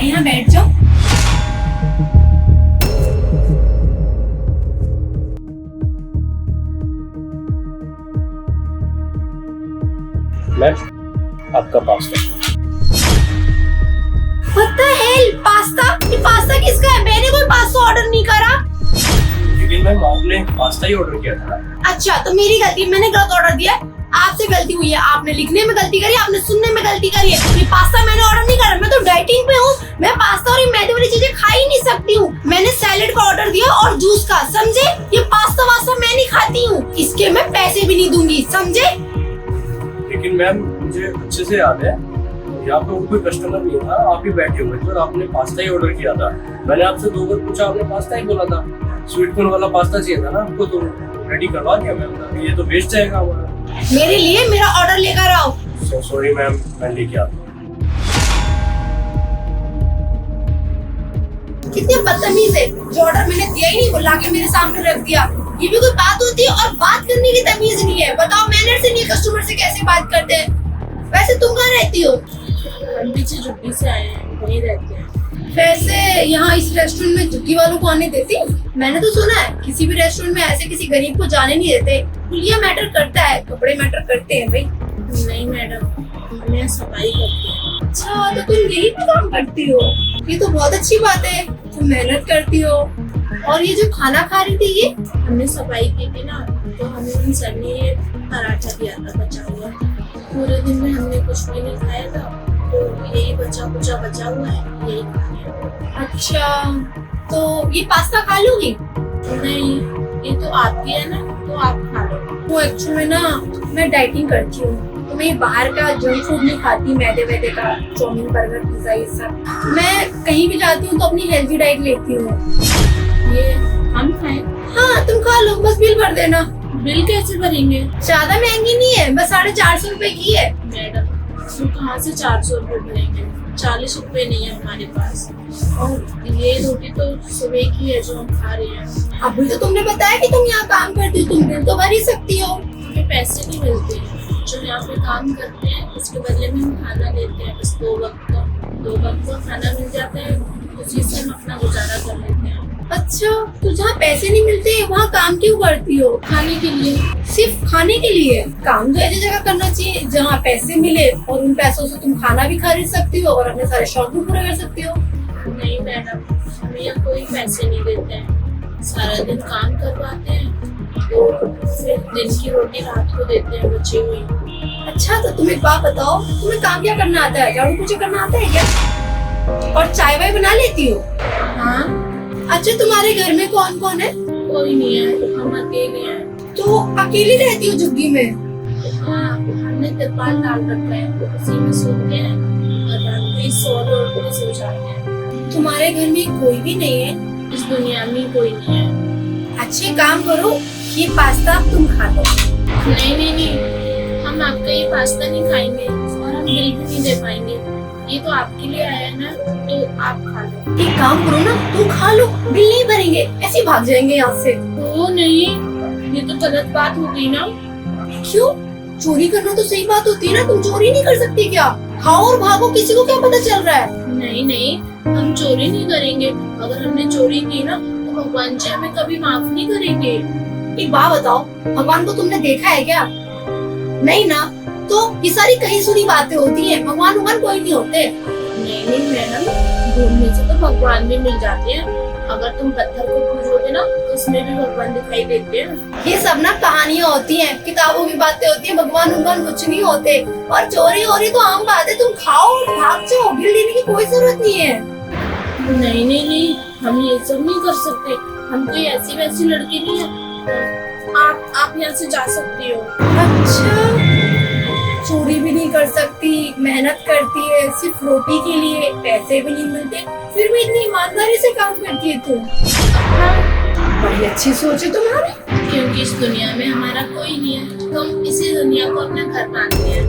यहाँ बैठ जाओ। मैम, आपका pasta. What the hell? Pasta? ये पास्ता किसका है? मैंने कोई पास्ता ऑर्डर नहीं करा। लेकिन मैम आपने पास्ता ही ऑर्डर किया था। अच्छा, तो मेरी गलती, मैंने गलत ऑर्डर दिया। आपसे गलती हुई है, आपने लिखने में गलती करी, आपने सुनने में गलती करी है। ये पास्ता मैंने ऑर्डर नहीं करा, मैं तो डाइटिंग पे हूँ। मैं पास्ता और ये मैदे वाली चीजें खा ही नहीं सकती हूँ। मैंने सैलेड का ऑर्डर दिया और जूस का, समझे? ये पास्ता वास्ता मैं नहीं खाती हूँ, इसके मैं पैसे भी नहीं दूंगी, समझे? लेकिन मैम मुझे अच्छे से याद है, यहाँ पे और कोई कस्टमर नहीं था, आप ही बैठे हुए थे और आपने पास्ता ही ऑर्डर किया था। मैंने आपसे 2 बार पूछा, आपने पास्ता ही बोला था। स्वीट कॉर्न वाला पास्ता चाहिए था ना आपको, तो रेडी करवा दिया मैम। ये तो वेस्ट जाएगा हमारा। मेरे लिए मेरा ऑर्डर लेकर आओ। सॉरी मैम, मैं लेके आता हूँ। कितने बदतमीज है, जो ऑर्डर मैंने दिया ही नहीं वो लाके मेरे सामने रख दिया। ये भी कोई बात होती है? और बात करने की तमीज नहीं है। बताओ, मैनर से नहीं, कस्टमर से कैसे बात करते हैं? वैसे तुम कहाँ रहती हो? हम पीछे झुग्गी से आए हैं, वहीं रहते हैं। वैसे यहाँ इस रेस्टोरेंट में झुग्गी वालों को आने देती? मैंने तो सुना है किसी भी रेस्टोरेंट में ऐसे किसी गरीब को जाने नहीं देते। हुलिया मैटर करता है, कपड़े मैटर करते हैं भाई। नहीं मैडम, हम यहाँ सफाई करते हैं। अच्छा, तो तुम यही पे काम करती हो? ये तो बहुत अच्छी बात है, तुम मेहनत करती हो। और ये जो खाना खा रही थी, ये हमने सफाई की थी ना, तो हमें उन सर ने ये पराठा दिया था बचा हुआ। पूरे दिन में हमने कुछ भी नहीं खाया था, तो यही बचा हुआ है, यही खा लिया। अच्छा, तो ये पास्ता खा लूंगी? नहीं, ये तो आपकी है ना, तो आप खा लो। वो एक्चुअली में ना, मैं डाइटिंग करती हूँ, तो मैं ये बाहर का जंक फूड नहीं खाती, मैदे वैदे का, चाउमीन, बर्गर, पिज्जा, ये सब। मैं कहीं भी जाती हूँ तो अपनी हेल्थी डाइट लेती हूँ। ये हम खाएं? हाँ, तुम खा लो, बस बिल भर देना। बिल कैसे भरेंगे? ज्यादा महंगी नहीं है, बस 450 रुपए की है। मैडम, तो कहाँ से 400 रुपये भरेंगे? 40 रुपये नहीं है हमारे पास। और ये रोटी तो सुबह की है जो हम खा रहे हैं। अभी तो तुमने बताया कि तुम यहाँ काम करती हो, तुम बिल तो भर ही सकती हो। हमें पैसे नहीं मिलते हैं, जो यहाँ पे काम करते हैं उसके बदले में हम खाना लेते हैं। बस 2 वक्त का खाना मिल जाता है, उसी से हम अपना गुजारा कर लेते हैं। अच्छा, तो जहाँ पैसे नहीं मिलते वहाँ काम क्यों करती हो? खाने के लिए। सिर्फ खाने के लिए? काम तो ऐसी जगह करना चाहिए जहाँ पैसे मिले और उन पैसों से तुम खाना भी खरीद सकती हो और अपने सारे शौक भी पूरे कर सकती हो। नहीं मैडम, हमें यहाँ कोई पैसे नहीं देते हैं। सारा दिन काम करवाते हैं, तो फिर दिन की रोटी रात को देते हैं बची हुई। अच्छा, तो तुम एक बात बताओ, तुम्हें काम क्या करना आता है? झाड़ू पोछा करना आता है क्या? और चाय वाय बना लेती हो? हाँ। अच्छा, तुम्हारे घर में कौन कौन है? कोई नहीं है, हम अकेले हैं। तो अकेली रहती हो झुग्गी में? हाँ, हमने तिरपाल डाल रखा है, उसी में सोते हैं और रात में 100 लोग सो जाते हैं। तुम्हारे घर में कोई भी नहीं है? इस दुनिया में कोई नहीं है। अच्छे काम करो, ये पास्ता तुम खा लो। नहीं, हम आपका ये पास्ता नहीं खाएंगे और हम बिल भी नहीं दे पाएंगे। ये तो आपके लिए आया है ना, तो आप खा लो। एक काम करो ना, तुम खा लो, बिल नहीं भरेंगे, ऐसे ही भाग जाएंगे यहाँ से। ओ नहीं, ये तो गलत बात हो गई ना। क्यों? चोरी करना तो सही बात होती है ना, तुम चोरी नहीं कर सकती क्या? खाओ और भागो, किसी को क्या पता चल रहा है? नहीं, हम चोरी नहीं करेंगे। अगर हमने चोरी की ना, तो भगवान जी हमें कभी माफ नहीं करेंगे। एक बात बताओ, भगवान को तुमने देखा है क्या? नहीं ना, तो ये सारी कहीं सुनी बातें होती हैं, भगवान कोई नहीं होते। नहीं मैडम, ढूंढने से तो भगवान भी मिल जाते हैं। अगर तुम पत्थर को पूजोगे ना, तो उसमें भी भगवान दिखाई देते हैं। ये सब ना कहानियाँ होती हैं, किताबों की बातें होती हैं, भगवान कुछ नहीं होते। और चोरी हो रही तो आम बात है, तुम खाओ और भाग जाओ, बिल देने की कोई जरूरत नहीं है। नहीं, हम ये सब नहीं कर सकते। हम कोई ऐसी वैसी लड़की नहीं है। आप यहाँ से जा सकती हो। अच्छा, चोरी भी नहीं कर सकती, मेहनत करती है सिर्फ रोटी के लिए, पैसे भी नहीं मिलते, फिर भी इतनी ईमानदारी से काम करती है तुम। बड़ी अच्छी सोच है तुम्हारी। क्योंकि इस दुनिया में हमारा कोई नहीं है, तो हम इसी दुनिया को अपना घर मानते हैं।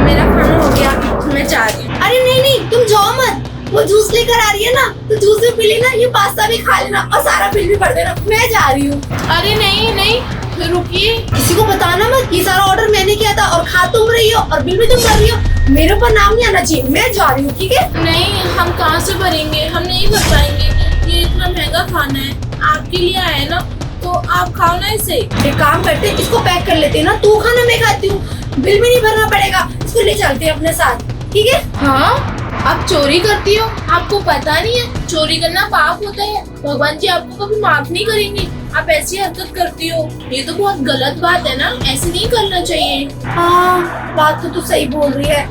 मेरा खाना हो गया, मैं जा रही हूँ। अरे नहीं, तुम जाओ मत, वो जूस लेकर आ रही है ना, तो जूस भी पी लेना, ये पास्ता भी खा लेना और सारा बिल भी भर देना। मैं जा रही हूँ। अरे नहीं, रुकिए। किसी को बताना मत, ये सारा ऑर्डर मैंने किया था और खा तुम रही हो और बिल भी तुम भर रही हो। मेरे ऊपर नाम नहीं आना चाहिए, मैं जा रही हूँ, ठीक है? नहीं, हम कहाँ से भरेंगे, हम नहीं भर पाएंगे। ये इतना महंगा खाना है, आपके लिए आया है ना, तो आप खाओ ना इसे। एक काम करते हैं, इसको पैक कर लेते हैं ना, तू खाना मैं खाती हूँ, बिल भी नहीं भरना पड़ेगा, इसको ले चलते हैं अपने साथ, ठीक है? हाँ, आप चोरी करती हो, आपको पता नहीं है चोरी करना पाप होता है। भगवान जी आपको कभी माफ नहीं करेंगे, आप ऐसी हरकत करती हो। ये तो बहुत गलत बात है ना, ऐसे नहीं करना चाहिए। हाँ, बात तो तू सही बोल रही है,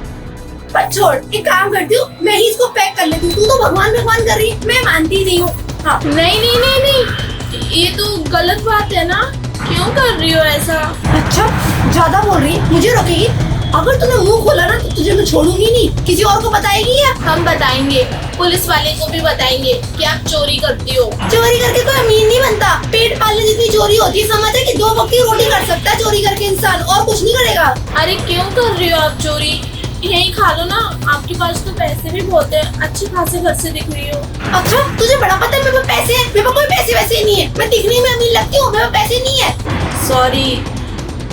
पर छोड़, एक काम करती हूँ, मैं ही इसको पैक कर लेती हूँ। तू तो भगवान भगवान कर रही है, मैं मानती नहीं हूँ। हाँ। नहीं नहीं नहीं नहीं, ये तो गलत बात है ना, क्यों कर रही हो ऐसा? अच्छा, ज्यादा बोल रही है, मुझे रोकेगी? अगर तूने मुंह खोला ना तो तुझे मैं छोड़ूंगी नहीं। किसी और को बताएगी या? हम बताएंगे, पुलिस वाले को भी बताएंगे कि आप चोरी करती हो। चोरी करके कोई अमीर नहीं बनता, पेट पालने जितनी चोरी होती है, समझ है कि 2 वक्त की रोटी कर सकता है चोरी करके इंसान, और कुछ नहीं करेगा। अरे क्यों कर रही हो आप चोरी? यही खा लो ना, आपके पास तो पैसे भी बहुत है, अच्छे खासे घर से दिख रही हो। अच्छा, तुझे बड़ा पता है मेरे पास पैसे हैं? मेरे पास कोई पैसे वैसे नहीं है, मैं दिखने में अमीर लगती हूँ, मेरे पास पैसे नहीं है। सॉरी,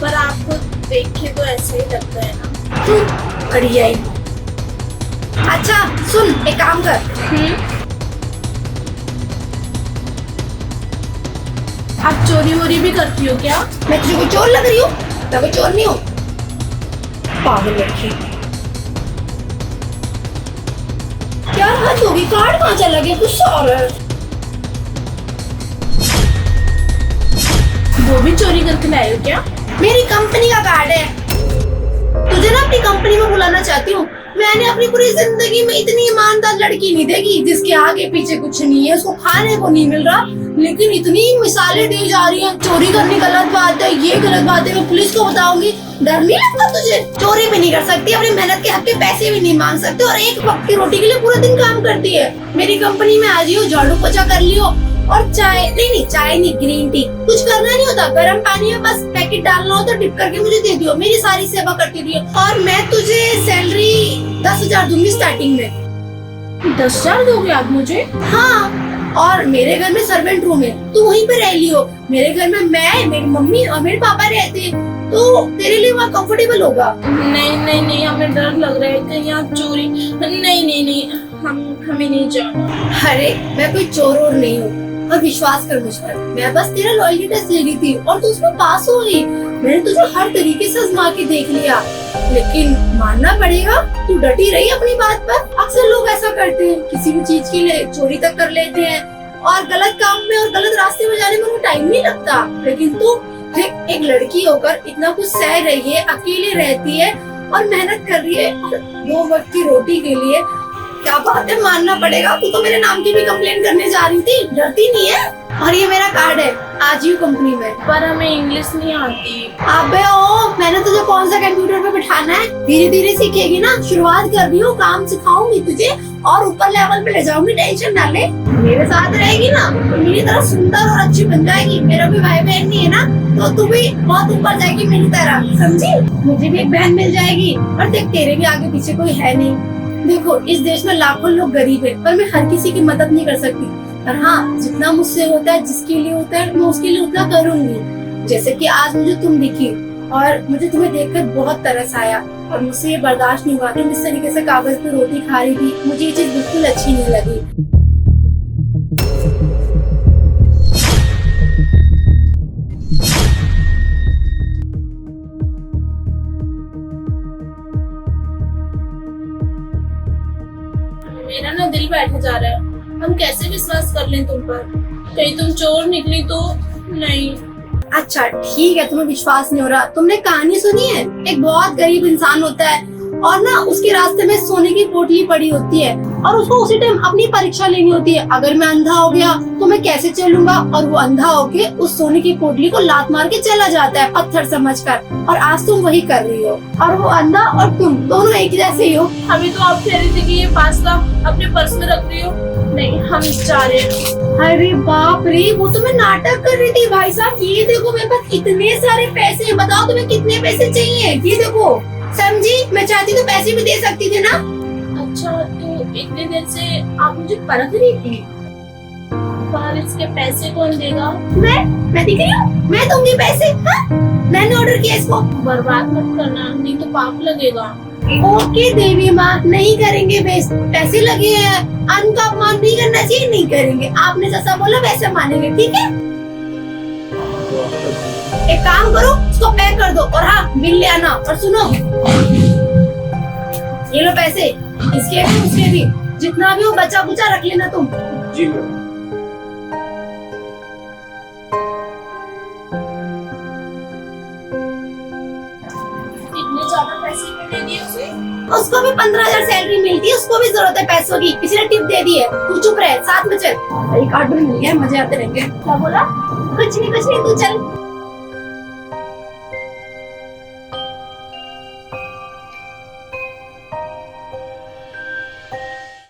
पर आपको देख के तो ऐसे ही लगता है ना। बढ़िया ही। अच्छा सुन, एक काम कर, आप चोरी वोरी भी करती हो क्या? मैं तुझे कोई चोर लग रही हूँ? मैं कोई चोर नहीं हूँ, पागल लड़की। क्या हद होगी, कार्ड कहाँ चला गया? गुस्सा आ रहा है। वो भी चोरी करके लाए हो क्या? मेरी कंपनी का कार्ड है, तुझे ना अपनी कंपनी में बुलाना चाहती हूँ। मैंने अपनी पूरी जिंदगी में इतनी ईमानदार लड़की नहीं देखी जिसके आगे पीछे कुछ नहीं है, उसको खाने को नहीं मिल रहा, लेकिन इतनी मिसालें दी जा रही हैं। चोरी करनी गलत बात है, ये गलत बात है, मैं पुलिस को बताऊंगी। डर नहीं लगता तुझे? चोरी भी नहीं कर सकती, अपनी मेहनत के हक के पैसे भी नहीं मांग सकते, और एक वक्त की रोटी के लिए पूरा दिन काम करती है। मेरी कंपनी में आ जियो, झाड़ू पोछा कर लियो, और चाय नहीं, चाय नहीं, ग्रीन टी, कुछ करना नहीं होता, गर्म पानी में बस पैकेट डालना हो तो डिप करके मुझे दे दियो, मेरी सारी सेवा करती रहियो, और मैं तुझे सैलरी 10,000 दूंगी स्टार्टिंग में। 10,000 दोगे आप मुझे? हाँ, और मेरे घर में सर्वेंट रूम है, तू वहीं पे रह लियो। मेरे घर में मैं, मेरी मम्मी और मेरे पापा रहते हैं, तो तेरे लिए वहाँ कंफर्टेबल होगा। नहीं नहीं नहीं, हमें डर लग रहा है कहीं आप चोरी। नहीं नहीं नहीं, हमें नहीं जाना। अरे मैं कोई चोर और नहीं हूँ, और विश्वास कर मुझ पर, मैं बस तेरा लॉयल्टी टेस्ट ले रही थी और तू उसमें पास हो गई। मैंने तुझे हर तरीके से आजमा के देख लिया, लेकिन मानना पड़ेगा तू डटी रही अपनी बात पर। अक्सर लोग ऐसा करते हैं, किसी भी चीज के लिए चोरी तक कर लेते हैं, और गलत काम में और गलत रास्ते में जाने में उन्हें टाइम नहीं लगता। लेकिन तू एक लड़की होकर इतना कुछ सह रही है, अकेले रहती है और मेहनत कर रही है 2 वक्त की रोटी के लिए। क्या बात है, मानना पड़ेगा। तू तो मेरे नाम की भी कंप्लेन करने जा रही थी, डरती नहीं है। और ये मेरा कार्ड है, आज ही कंपनी में। पर हमें इंग्लिश नहीं आती। अबे ओ, मैंने तुझे कौन सा कंप्यूटर पे बिठाना है? धीरे धीरे सीखेगी ना, शुरुआत कर रही हूँ, काम सिखाऊंगी तुझे और ऊपर लेवल पे ले जाऊंगी। टेंशन ना ले, मेरे साथ रहेगी ना तो मेरी तरह सुंदर और अच्छी बन जाएगी। मेरा भी भाई बहन नहीं है ना, तो तू भी बहुत ऊपर जाएगी मेरी तरह, समझी? मुझे भी एक बहन मिल जाएगी, और देख तेरे भी आगे पीछे कोई है नहीं। देखो, इस देश में लाखों लोग गरीब हैं, पर मैं हर किसी की मदद नहीं कर सकती, पर हाँ, जितना मुझसे होता है, जिसके लिए होता है, मैं उसके लिए उतना करूंगी। जैसे कि आज मुझे तुम दिखी और मुझे तुम्हें देखकर बहुत तरस आया, और मुझसे ये बर्दाश्त नहीं हुआ। तुम इस तरीके से कागज पे रोटी खा रही थी, मुझे ये चीज बिल्कुल अच्छी नहीं लगी। मेरा ना दिल बैठ जा रहा है, हम कैसे विश्वास कर लें तुम पर? कहीं तुम चोर निकली तो नहीं। अच्छा ठीक है, तुम्हें विश्वास नहीं हो रहा। तुमने कहानी सुनी है? एक बहुत गरीब इंसान होता है, और ना उसके रास्ते में सोने की पोटली पड़ी होती है, और उसको उसी टाइम अपनी परीक्षा लेनी होती है। अगर मैं अंधा हो गया तो मैं कैसे चलूंगा? और वो अंधा होके उस सोने की पोटली को लात मार के चला जाता है, पत्थर समझकर। और आज तुम वही कर रही हो, और वो अंधा और तुम दोनों एक जैसे ही हो। हमें तो आप कह रहे थे कि ये पास्ता अपने पर्स में रख रही हो। नहीं, हम जा रहे हैं। अरे बाप रे, वो तो मैं नाटक कर रही थी। भाई साहब ये देखो, मेरे पास इतने सारे पैसे हैं, बताओ तुम्हें कितने पैसे चाहिए? ये देखो, समझी? मैं चाहती तो पैसे भी दे सकती थी ना। अच्छा, तो इतने दिन से आप मुझे परख रही थी, पर इसके पैसे कौन देगा? मैं दिख रही हूँ, मैं दूंगी पैसे। हाँ? मैंने ऑर्डर किया इसको। बर्बाद मत करना, नहीं तो पाप लगेगा। ओके देवी माँ, नहीं करेंगे वेस्ट, पैसे लगे हैं, अन्न का अपमान नहीं करना चाहिए, नहीं करेंगे। आपने जैसा बोला वैसे मानेंगे, ठीक है? एक काम करो, उसको पैक कर दो और हाँ बिल ले आना। और सुनो, ये लो पैसे, इसके भी उसके भी, जितना भी हो बचा बुचा रख लेना तुम। जी मैम। इतने ज्यादा पैसे क्यों दे दिए उसे? उसको भी 15,000 सैलरी मिलती है, उसको भी जरूरत है पैसों की, किसी ने टिप दे दी है। तू चुप रहे, साथ में चल। एक ऑर्डर मिल गया, मजे आते रहेंगे। क्या बोला? कुछ नहीं तू चल।